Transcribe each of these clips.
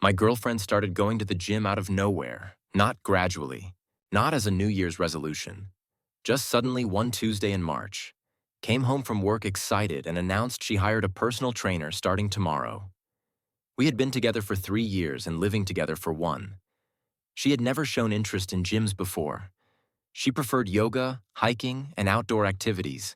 My girlfriend started going to the gym out of nowhere, not gradually, not as a New Year's resolution. Just suddenly one Tuesday in March. Came home from work excited and announced she hired a personal trainer starting tomorrow. We had been together for 3 years and living together for one. She had never shown interest in gyms before. She preferred yoga, hiking, and outdoor activities.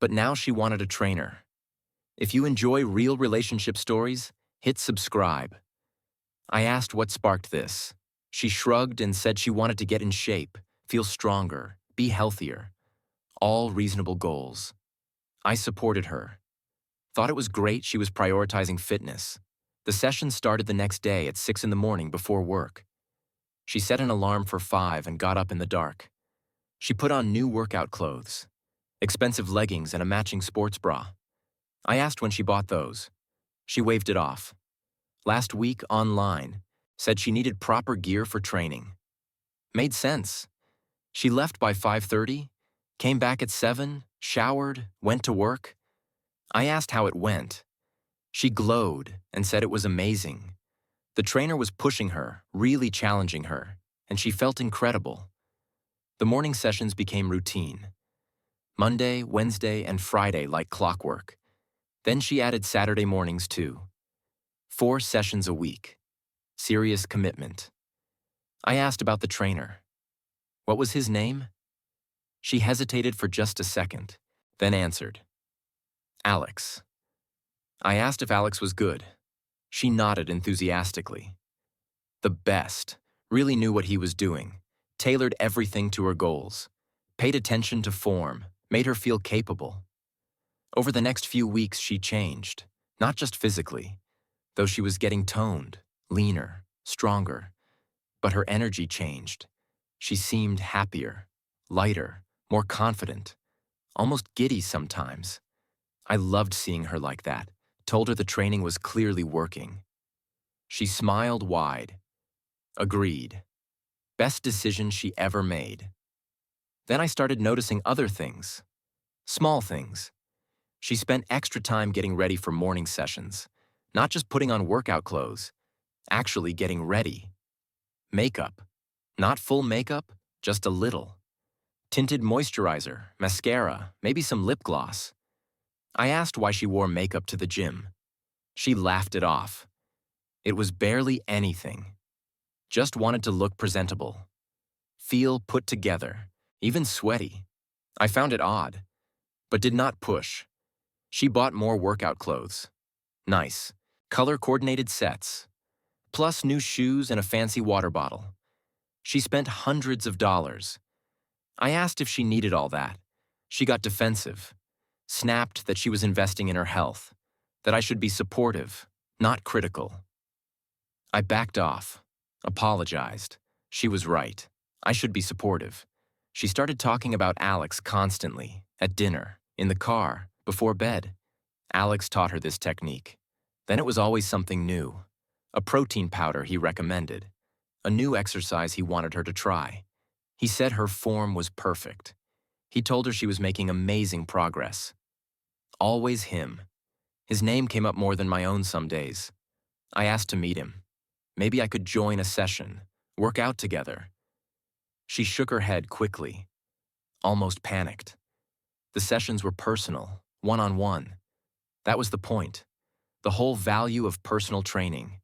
But now she wanted a trainer. If you enjoy real relationship stories, hit subscribe. I asked what sparked this. She shrugged and said she wanted to get in shape, feel stronger, be healthier. All reasonable goals. I supported her. Thought it was great she was prioritizing fitness. The session started the next day at 6 in the morning before work. She set an alarm for 5 and got up in the dark. She put on new workout clothes, expensive leggings and a matching sports bra. I asked when she bought those. She waved it off. Last week, online, said she needed proper gear for training. Made sense. She left by 5:30, came back at 7, showered, went to work. I asked how it went. She glowed and said it was amazing. The trainer was pushing her, really challenging her, and she felt incredible. The morning sessions became routine. Monday, Wednesday, and Friday like clockwork. Then she added Saturday mornings too. 4 sessions a week. Serious commitment. I asked about the trainer. What was his name? She hesitated for just a second, then answered. Alex. I asked if Alex was good. She nodded enthusiastically. The best. Really knew what he was doing. Tailored everything to her goals. Paid attention to form. Made her feel capable. Over the next few weeks, she changed. Not just physically, though she was getting toned, leaner, stronger. But her energy changed. She seemed happier, lighter, more confident, almost giddy sometimes. I loved seeing her like that. Told her the training was clearly working. She smiled wide. Agreed. Best decision she ever made. Then I started noticing other things. Small things. She spent extra time getting ready for morning sessions, not just putting on workout clothes, actually getting ready. Makeup. Not full makeup, just a little. Tinted moisturizer, mascara, maybe some lip gloss. I asked why she wore makeup to the gym. She laughed it off. It was barely anything. Just wanted to look presentable. Feel put together, even sweaty. I found it odd, but did not push. She bought more workout clothes. Nice, color-coordinated sets. Plus new shoes and a fancy water bottle. She spent hundreds of dollars. I asked if she needed all that. She got defensive. Snapped that she was investing in her health, that I should be supportive, not critical. I backed off, apologized. She was right. I should be supportive. She started talking about Alex constantly, at dinner, in the car, before bed. Alex taught her this technique. Then it was always something new. A protein powder he recommended. A new exercise he wanted her to try. He said her form was perfect. He told her she was making amazing progress. Always him. His name came up more than my own some days. I asked to meet him. Maybe I could join a session, work out together. She shook her head quickly, almost panicked. The sessions were personal, one-on-one. That was the point. The whole value of personal training.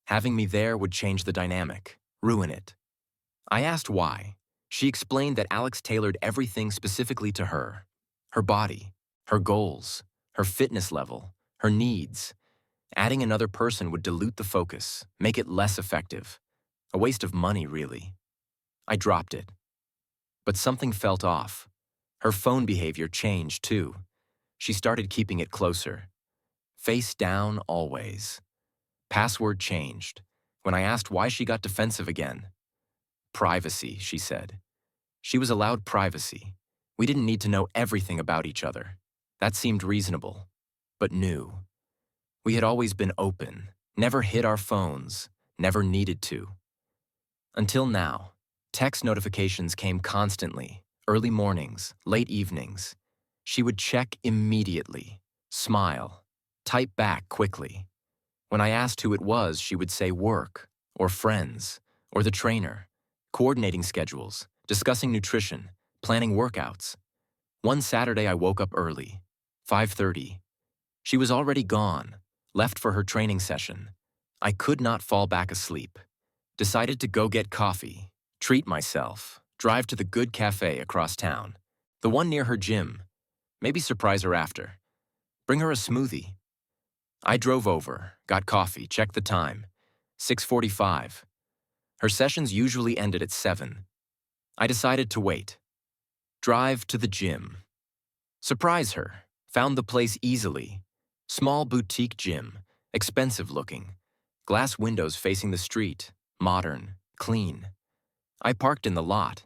Having me there would change the dynamic, ruin it. I asked why. She explained that Alex tailored everything specifically to her. Her body, her goals, her fitness level, her needs. Adding another person would dilute the focus, make it less effective. A waste of money, really. I dropped it. But something felt off. Her phone behavior changed, too. She started keeping it closer. Face down always. Password changed. When I asked why she got defensive again. Privacy, she said. She was allowed privacy. We didn't need to know everything about each other. That seemed reasonable, but new. We had always been open, never hid our phones, never needed to. Until now, text notifications came constantly, early mornings, late evenings. She would check immediately, smile, type back quickly. When I asked who it was, she would say work, or friends, or the trainer, coordinating schedules, discussing nutrition, planning workouts. One Saturday I woke up early, 5:30. She was already gone, left for her training session. I could not fall back asleep. Decided to go get coffee, treat myself, drive to the good cafe across town, the one near her gym, maybe surprise her after. Bring her a smoothie. I drove over, got coffee, checked the time. 6:45. Her sessions usually ended at 7. I decided to wait. Drive to the gym. Surprise her. Found the place easily. Small boutique gym, expensive looking. Glass windows facing the street, modern, clean. I parked in the lot.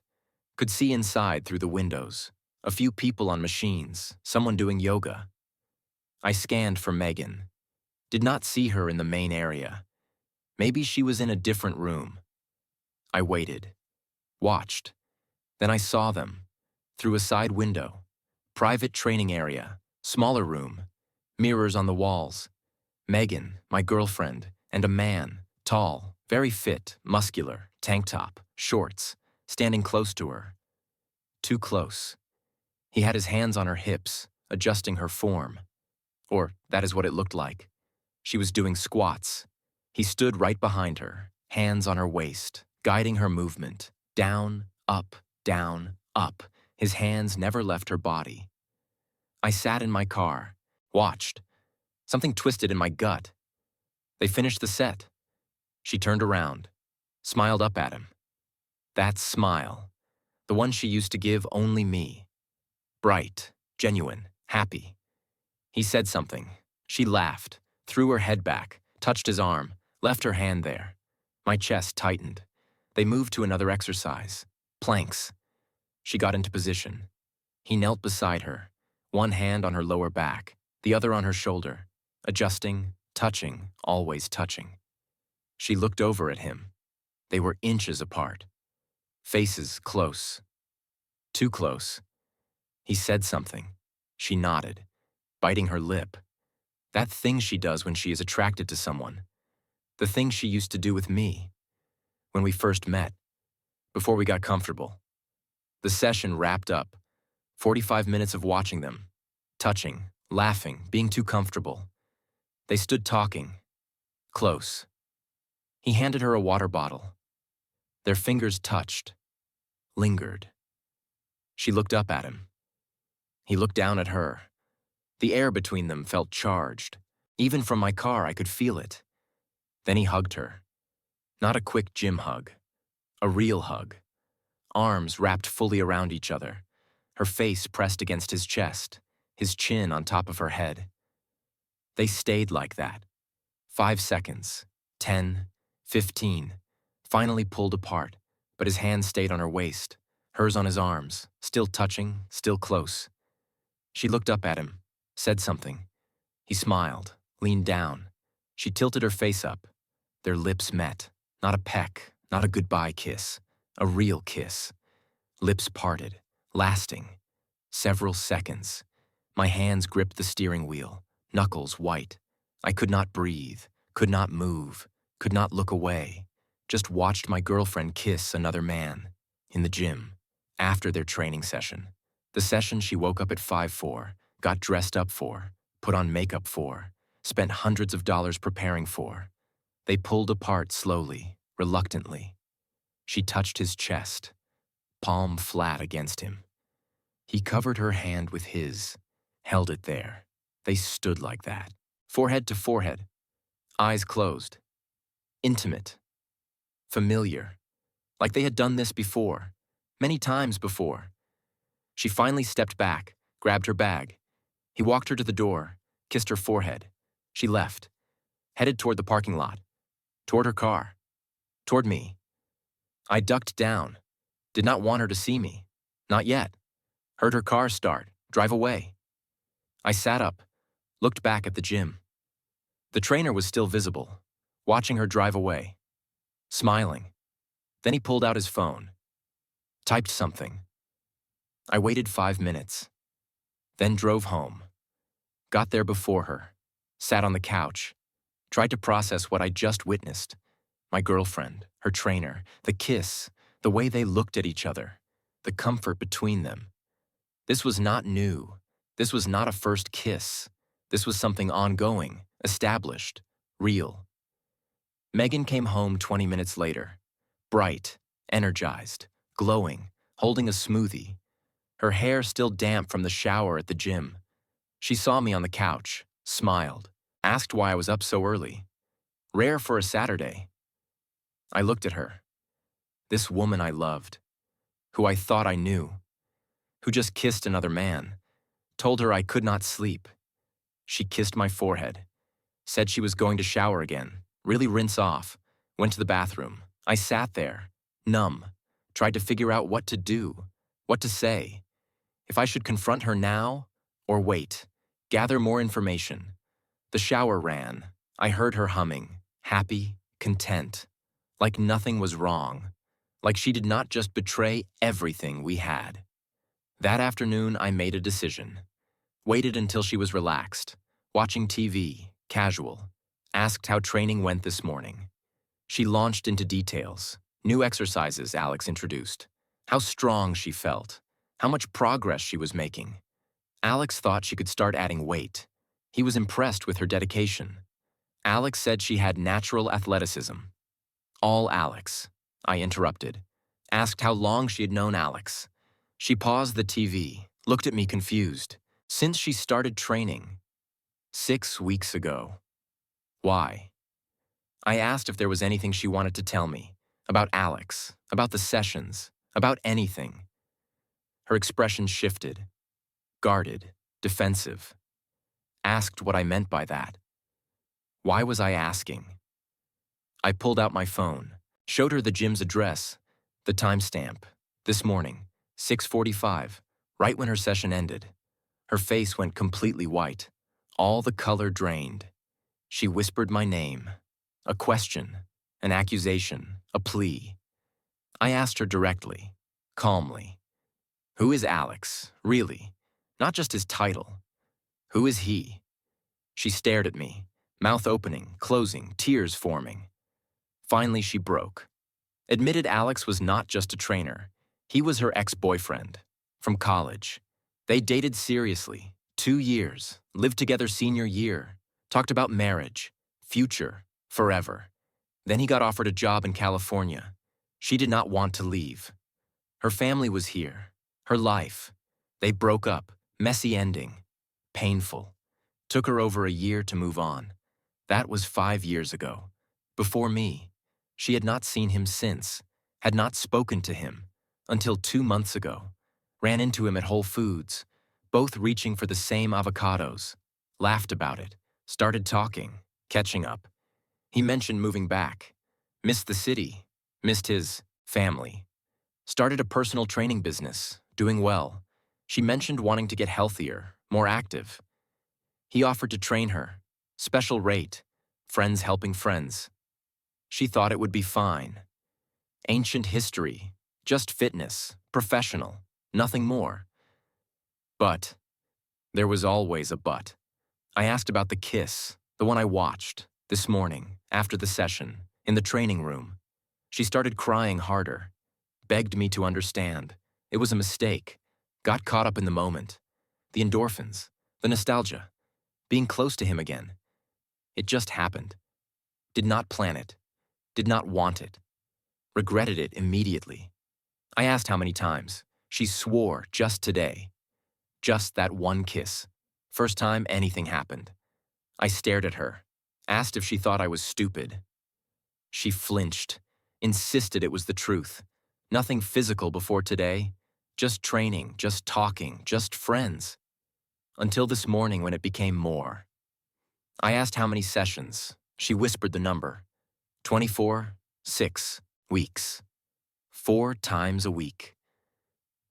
Could see inside through the windows. A few people on machines, someone doing yoga. I scanned for Megan. Did not see her in the main area. Maybe she was in a different room. I waited. Watched. Then I saw them. Through a side window. Private training area. Smaller room. Mirrors on the walls. Megan, my girlfriend, and a man, tall, very fit, muscular, tank top, shorts, standing close to her. Too close. He had his hands on her hips, adjusting her form. Or that is what it looked like. She was doing squats. He stood right behind her, hands on her waist, guiding her movement. Down, up, down, up. His hands never left her body. I sat in my car, watched. Something twisted in my gut. They finished the set. She turned around, smiled up at him. That smile, the one she used to give only me. Bright, genuine, happy. He said something. She laughed, threw her head back, touched his arm, left her hand there. My chest tightened. They moved to another exercise. Planks. She got into position. He knelt beside her, one hand on her lower back, the other on her shoulder, adjusting, touching, always touching. She looked over at him. They were inches apart. Faces close. Too close. He said something. She nodded, biting her lip. That thing she does when she is attracted to someone. The thing she used to do with me. When we first met. Before we got comfortable. The session wrapped up. 45 minutes of watching them. Touching, laughing, being too comfortable. They stood talking. Close. He handed her a water bottle. Their fingers touched. Lingered. She looked up at him. He looked down at her. The air between them felt charged. Even from my car, I could feel it. Then he hugged her. Not a quick gym hug. A real hug. Arms wrapped fully around each other. Her face pressed against his chest, his chin on top of her head. They stayed like that. 5 seconds. 10. 15. Finally pulled apart, but his hand stayed on her waist, hers on his arms, still touching, still close. She looked up at him, said something. He smiled, leaned down. She tilted her face up. Their lips met. Not a peck, not a goodbye kiss. A real kiss. Lips parted, lasting. Several seconds. My hands gripped the steering wheel, knuckles white. I could not breathe, could not move, could not look away. Just watched my girlfriend kiss another man. In the gym. After their training session. The session she woke up at 5:04, got dressed up for, put on makeup for, spent hundreds of dollars preparing for. They pulled apart slowly, reluctantly. She touched his chest, palm flat against him. He covered her hand with his, held it there. They stood like that, forehead to forehead, eyes closed. Intimate, familiar, like they had done this before, many times before. She finally stepped back, grabbed her bag. He walked her to the door, kissed her forehead. She left, headed toward the parking lot, toward her car, toward me. I ducked down, did not want her to see me, not yet. Heard her car start, drive away. I sat up, looked back at the gym. The trainer was still visible, watching her drive away, smiling. Then he pulled out his phone, typed something. I waited 5 minutes, then drove home. Got there before her, sat on the couch, Tried to process what I just witnessed. My girlfriend, her trainer, the kiss, the way they looked at each other, the comfort between them. This was not new. This was not a first kiss. This was something ongoing, established, real. Megan came home 20 minutes later, bright, energized, glowing, holding a smoothie, her hair still damp from the shower at the gym. She saw me on the couch, smiled, asked why I was up so early. Rare for a Saturday. I looked at her. This woman I loved, who I thought I knew, who just kissed another man, told her I could not sleep. She kissed my forehead, said she was going to shower again, really rinse off, went to the bathroom. I sat there, numb, tried to figure out what to do, what to say, if I should confront her now or wait, gather more information. The shower ran. I heard her humming, happy, content, like nothing was wrong, like she did not just betray everything we had. That afternoon, I made a decision. Waited until she was relaxed, watching TV, casual. Asked how training went this morning. She launched into details. New exercises Alex introduced. How strong she felt. How much progress she was making. Alex thought she could start adding weight. He was impressed with her dedication. Alex said she had natural athleticism. All Alex. I interrupted. Asked how long she had known Alex. She paused the TV, looked at me confused. Since she started training. 6 weeks ago. Why? I asked if there was anything she wanted to tell me. About Alex, about the sessions, about anything. Her expression shifted. Guarded, defensive. Asked what I meant by that. Why was I asking? I pulled out my phone, showed her the gym's address, the timestamp, this morning, 6:45, right when her session ended. Her face went completely white, all the color drained. She whispered my name, a question, an accusation, a plea. I asked her directly, calmly, who is Alex, really? Not just his title. Who is he? She stared at me, mouth opening, closing, tears forming. Finally, she broke. Admitted Alex was not just a trainer. He was her ex-boyfriend, from college. They dated seriously, 2 years, lived together senior year, talked about marriage, future, forever. Then he got offered a job in California. She did not want to leave. Her family was here, her life. They broke up, messy ending, painful. Took her over a year to move on. That was 5 years ago. Before me, she had not seen him since, had not spoken to him, until 2 months ago. Ran into him at Whole Foods, both reaching for the same avocados. Laughed about it, started talking, catching up. He mentioned moving back, missed the city, missed his family. Started a personal training business, doing well. She mentioned wanting to get healthier, more active. He offered to train her, special rate, friends helping friends. She thought it would be fine. Ancient history, just fitness, professional, nothing more. But there was always a but. I asked about the kiss, the one I watched, this morning, after the session, in the training room. She started crying harder, begged me to understand. It was a mistake. Got caught up in the moment. The endorphins, the nostalgia, being close to him again. It just happened. Did not plan it. Did not want it. Regretted it immediately. I asked how many times. She swore just today. Just that one kiss. First time anything happened. I stared at her, asked if she thought I was stupid. She flinched, insisted it was the truth. Nothing physical before today. Just training, just talking, just friends. Until this morning when it became more. I asked how many sessions. She whispered the number. 24, 6 weeks. 4 times a week.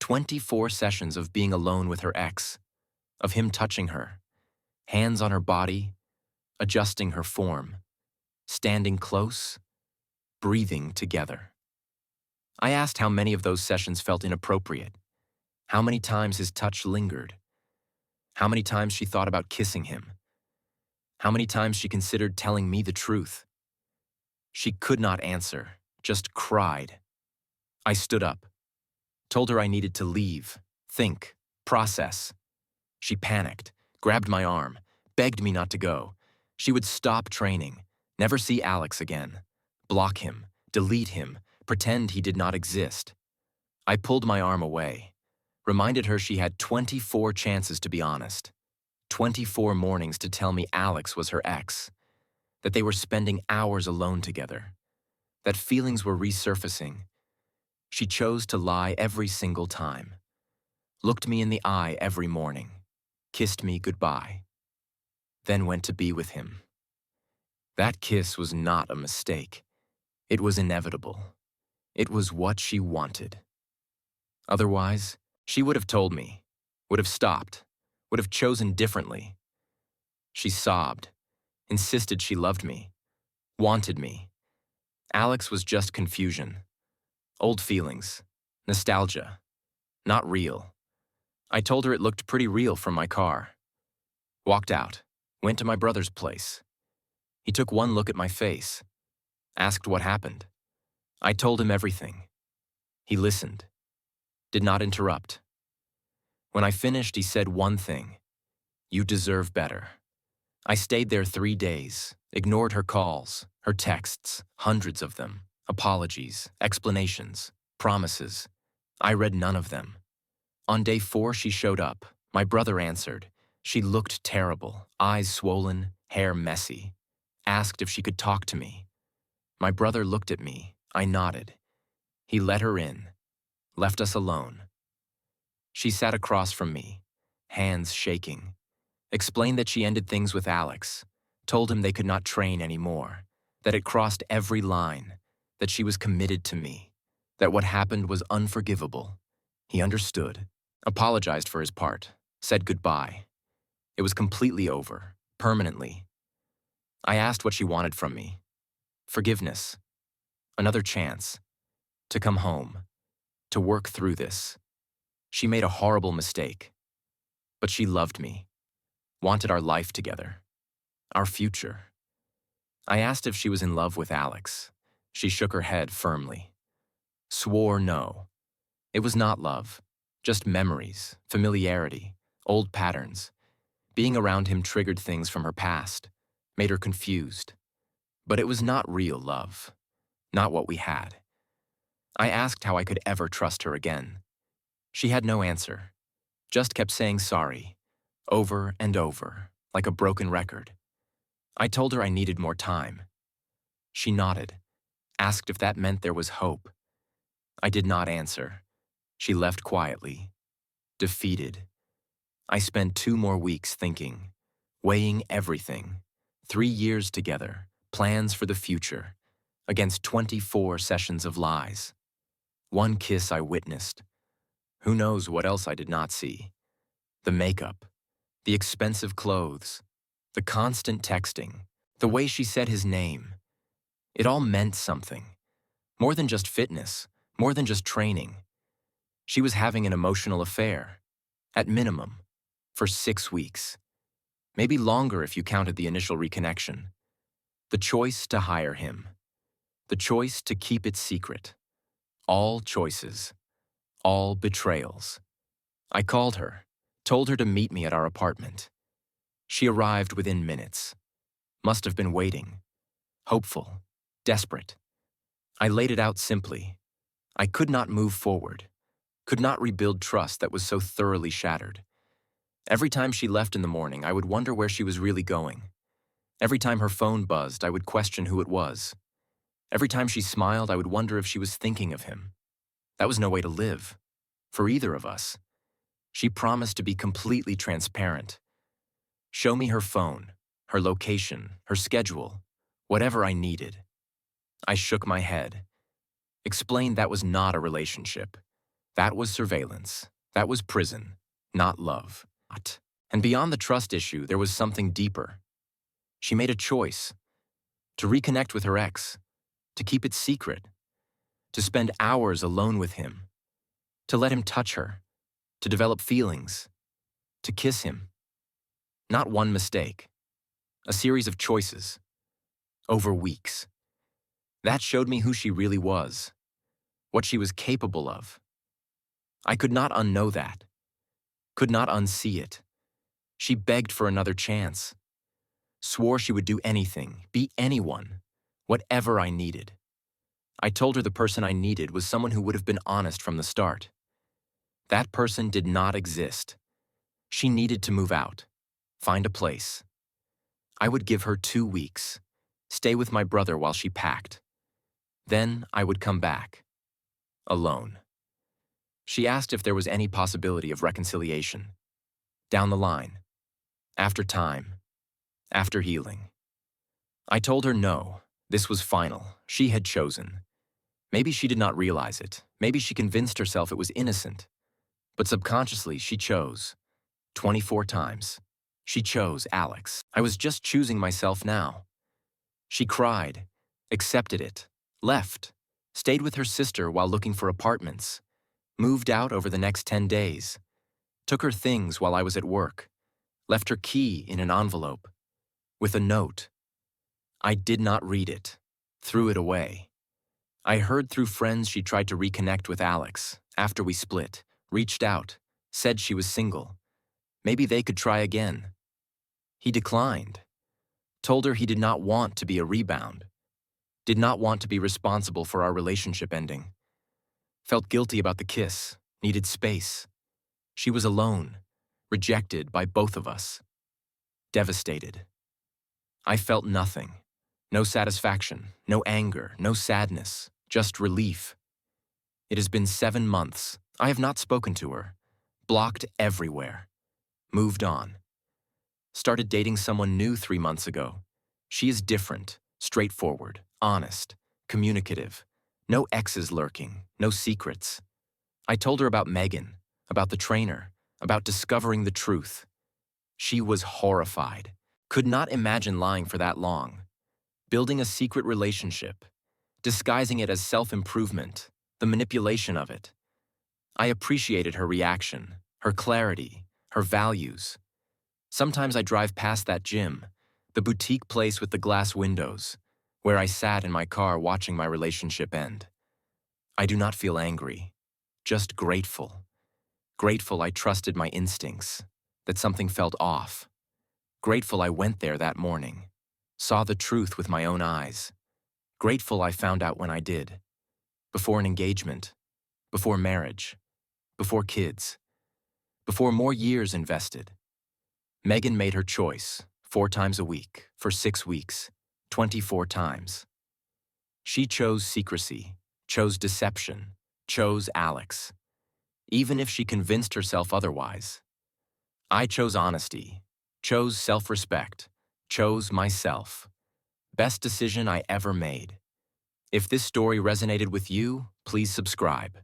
24 sessions of being alone with her ex, of him touching her, hands on her body, adjusting her form, standing close, breathing together. I asked how many of those sessions felt inappropriate, how many times his touch lingered, how many times she thought about kissing him. How many times she considered telling me the truth. She could not answer, just cried. I stood up, told her I needed to leave, think, process. She panicked, grabbed my arm, begged me not to go. She would stop training, never see Alex again, block him, delete him, pretend he did not exist. I pulled my arm away, reminded her she had 24 chances to be honest, 24 mornings to tell me Alex was her ex, that they were spending hours alone together, that feelings were resurfacing. She chose to lie every single time, looked me in the eye every morning, kissed me goodbye, then went to be with him. That kiss was not a mistake. It was inevitable. It was what she wanted. Otherwise, she would have told me, would have stopped, would have chosen differently. She sobbed, insisted she loved me, wanted me. Alex was just confusion, old feelings, nostalgia, not real. I told her it looked pretty real from my car. Walked out, went to my brother's place. He took one look at my face, asked what happened. I told him everything. He listened, did not interrupt. When I finished, he said one thing: "You deserve better." I stayed there 3 days, ignored her calls, her texts, hundreds of them, apologies, explanations, promises. I read none of them. On day 4, she showed up. My brother answered. She looked terrible, eyes swollen, hair messy. Asked if she could talk to me. My brother looked at me. I nodded. He let her in, left us alone. She sat across from me, hands shaking. Explained that she ended things with Alex, told him they could not train anymore, that it crossed every line, that she was committed to me, that what happened was unforgivable. He understood, apologized for his part, said goodbye. It was completely over, permanently. I asked what she wanted from me. Forgiveness, another chance, to come home, to work through this. She made a horrible mistake, but she loved me, wanted our life together, our future. I asked if she was in love with Alex. She shook her head firmly, swore no. It was not love, just memories, familiarity, old patterns. Being around him triggered things from her past, made her confused. But it was not real love, not what we had. I asked how I could ever trust her again. She had no answer, just kept saying sorry, over and over, like a broken record. I told her I needed more time. She nodded, asked if that meant there was hope. I did not answer. She left quietly, defeated. I spent 2 more weeks thinking, weighing everything. 3 years together, plans for the future, against 24 sessions of lies. 1 kiss I witnessed. Who knows what else I did not see? The makeup, the expensive clothes, the constant texting, the way she said his name. It all meant something. More than just fitness, more than just training. She was having an emotional affair, at minimum, for 6 weeks. Maybe longer if you counted the initial reconnection. The choice to hire him. The choice to keep it secret. All choices. All betrayals. I called her, told her to meet me at our apartment. She arrived within minutes. Must have been waiting. Hopeful. Desperate. I laid it out simply. I could not move forward. Could not rebuild trust that was so thoroughly shattered. Every time she left in the morning, I would wonder where she was really going. Every time her phone buzzed, I would question who it was. Every time she smiled, I would wonder if she was thinking of him. That was no way to live, for either of us. She promised to be completely transparent. Show me her phone, her location, her schedule, whatever I needed. I shook my head. Explained that was not a relationship. That was surveillance. That was prison, not love. And beyond the trust issue, there was something deeper. She made a choice to reconnect with her ex, to keep it secret, to spend hours alone with him, to let him touch her, to develop feelings, to kiss him. Not one mistake, A series of choices. Over weeks. That showed me who she really was. What she was capable of. I could not unknow that. Could not unsee it. She begged for another chance. Swore she would do anything, be anyone, whatever I needed. I told her the person I needed was someone who would have been honest from the start. That person did not exist. She needed to move out, find a place. I would give her 2 weeks, stay with my brother while she packed. Then I would come back, alone. She asked if there was any possibility of reconciliation. Down the line, after time, after healing. I told her no, this was final, she had chosen. Maybe she did not realize it, maybe she convinced herself it was innocent. But subconsciously, she chose. 24 times. She chose Alex. I was just choosing myself now. She cried, accepted it, left, stayed with her sister while looking for apartments, moved out over the next 10 days, took her things while I was at work, left her key in an envelope, with a note. I did not read it, threw it away. I heard through friends she tried to reconnect with Alex after we split, reached out, said she was single. Maybe they could try again. He declined. Told her he did not want to be a rebound. Did not want to be responsible for our relationship ending. Felt guilty about the kiss, needed space. She was alone, rejected by both of us. Devastated. I felt nothing. No satisfaction, no anger, no sadness, just relief. It has been 7 months. I have not spoken to her. Blocked everywhere. Moved on. Started dating someone new 3 months ago. She is different, straightforward, honest, communicative. No exes lurking, no secrets. I told her about Megan, about the trainer, about discovering the truth. She was horrified. Could not imagine lying for that long. Building a secret relationship. Disguising it as self-improvement, the manipulation of it. I appreciated her reaction, her clarity, her values. Sometimes I drive past that gym, the boutique place with the glass windows, where I sat in my car watching my relationship end. I do not feel angry, just grateful. Grateful I trusted my instincts, that something felt off. Grateful I went there that morning, saw the truth with my own eyes. Grateful I found out when I did. Before an engagement, before marriage, before kids, before more years invested. Megan made her choice, 4 times a week, for 6 weeks, 24 times. She chose secrecy, chose deception, chose Alex, even if she convinced herself otherwise. I chose honesty, chose self-respect, chose myself. Best decision I ever made. If this story resonated with you, please subscribe.